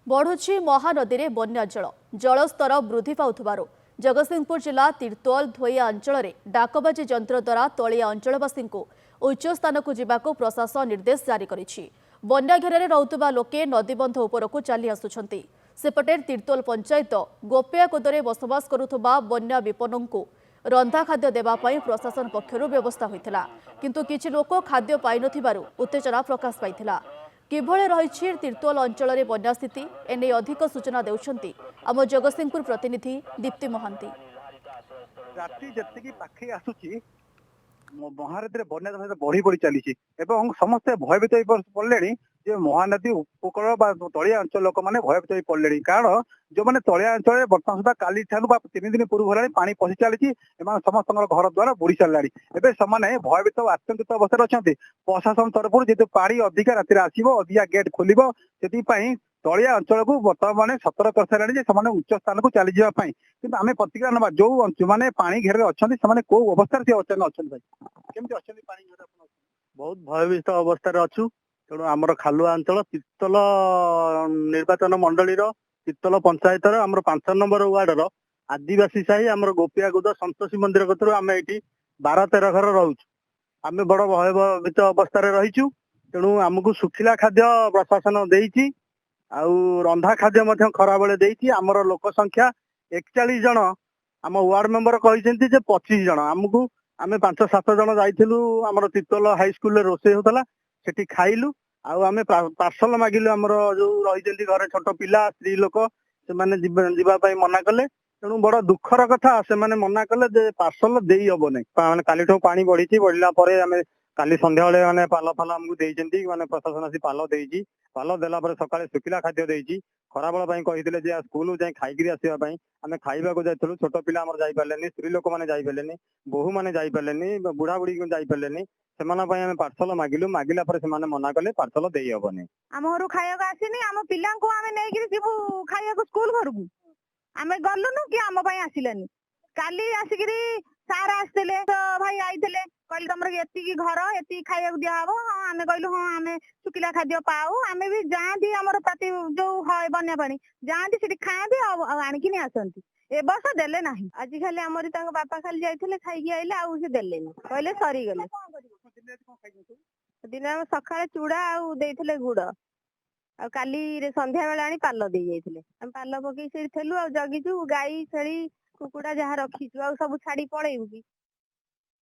बढ़ुछि महानदी में बन्या जल जलस्तर वृद्धि पाउथिबारु जगतसिंहपुर जिला तिर्तोल धोइया अंचल में डाकबाजी यंत्र द्वारा तलिया अंचलवासी उच्च स्थान को जावाक प्रशासन निर्देश जारी करिछि। बन्या घेर रहुतबा लोके नदीबंध उपरकू चली आसुछंती। सेपटे तिर्तोल पंचायत गोपियाकोदरे बसवास करुथबा बन्या विपन्नଙ୍କୁ रंधा खाद्य देवाई प्रशासन पक्षरु व्यवस्था होइथिला, किंतु किछि लोक खाद्य पाइ नथिबारु उत्तेजना प्रकाश पाइथिला। किभଳି रही तिर्तोल अंचल में बन्या स्थिति एने अधिक सूचना देउछंती आम जगतसिंहपुर प्रतिनिधि दीप्ति महांती। राति जी पाखे आसुची महानदी बन्या बढ़ी बढ़ी चली समस्ते भयभीत पड़े महानदी उपकूल तलिया अंचल लोक मैंने भयभीत पड़े कारण जो मैंने तलिया अंचल बर्तमान सुधा काली ठानु 3 दिन पूर्व है पानी पशि चली समस्त घर द्वारा बुड़ी सारा एवं से भयभीत आतंकित अवस्था अच्छा प्रशासन तरफ जेहतु पानी अधिका राति आसो अधिका गेट खोल से तलिया अंचल को बर्तमान सतर्क कर सारे उच्च स्थान को चली जावाई कि आम प्रतिक्रिया ना जो मैंने पानी घेर अच्छा से कौ अवस्था बहुत भयभीत अवस्था अच्छु तेणु आमर खालुआ अंचल तिर्तोल निर्वाचन मंडलीर तिर्तोल पंचायत आमर 5 नंबर वार्डर आदिवासी साही आमर गोपियाकुद संतोषी मंदिर कतरू आम ये 12-13 घर रोच आम बड़ भयभीत अवस्था रहीचु। तेणु आमको सुखिला खाद्य प्रशासन देइछि आउ रंधा खाद्य खरा बेले देइछि। आमर लोक संख्या 41 जन आम वार्ड मेंबर कहते 25 जन आमको आम 5-7 जन जाइलु आमर तिर्तोल हाईस्कल रोषे होता सेठी खाइलु आम पार्सल मागिलु आमर जो रही घर छोट पिला स्त्री लोक से जीवाई मना कले। तेणु बड़ दुखर कथा से मना कले पार्सल दे हम ना काली पानी बढ़ी बढ़ला काली संध्या मैंने पाल फाल आमको देती मैंने प्रशासन आसी पाल देती पाल देला सकाଳେ सुखिला खाद्य देती खराबेल कहते स्कूल जाए खाई आसवाई आम खाइबा जाइलु छोट पिला जापारे स्त्री लोक मैंने जापारे बोहू मैंने जापारे बुढ़ा बुढ़ी जापारे से पार्सल मागिलु मागिला मना कले पार्सल दे हम आम घर खाया आसनी आम पिला खाया स्कूल घर को आम गलुनु कि आम आसिलानी काली आसिक सार आसते भाई आई कहले तुम ये घर ये खाया दिहब हाँ आम कहलु हाँ आम शुखिला खाद्य पाऊ आम भी जाती आम प्रति जो है बन्या पानी जाती से खाती आणिकी आसती ए बस देले ना आज खाली आमरी बापा खाली जाते खाई आइले आउ से देले कहले सरीगले दिन सकाଳେ चूड़ा आउ गुड़ आ काली संध्या बेला आनी पाल दे जाइए पाल पकई से जगिचु गाई छेली कुकुड़ा जहाँ रखीचु आ सब छाड़ी पलैबू कि